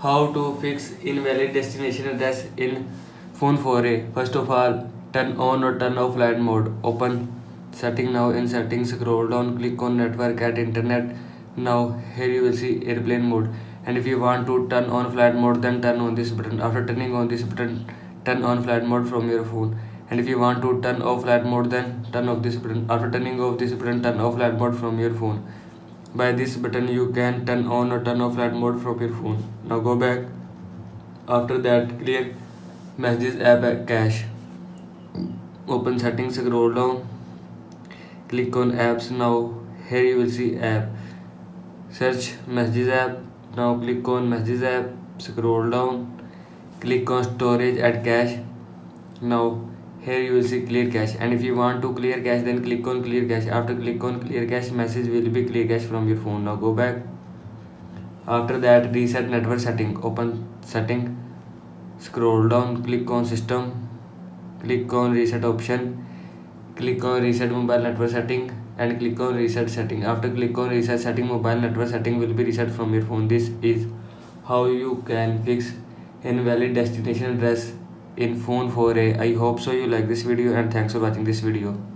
How to fix invalid destination address in phone 4A. First of all, turn on or turn off flight mode. Open setting now. In settings, scroll down, click on network at internet. Now here you will see airplane mode. And if you want to turn on flight mode, then turn on this button. After turning on this button, turn on flight mode from your phone. And if you want to turn off flight mode, then turn off this button. After turning off this button, turn off flight mode from your phone. By this button you can turn on or turn off flight mode from your phone. Now go back. After that, clear messages app cache. Open settings, scroll down, click on apps. Now here you will see app. Search messages app. Now click on messages app, scroll down, click on storage at cache. Now here you will see clear cache, and if you want to clear cache, then click on clear cache. After click on clear cache, message will be clear cache from your phone. Now go back. After that, reset network setting. Open setting, scroll down, click on system, click on reset option, click on reset mobile network setting, and click on reset setting. After click on reset setting, mobile network setting will be reset from your phone. This is how you can fix invalid destination address in phone 4A. I hope so you like this video, and thanks for watching this video.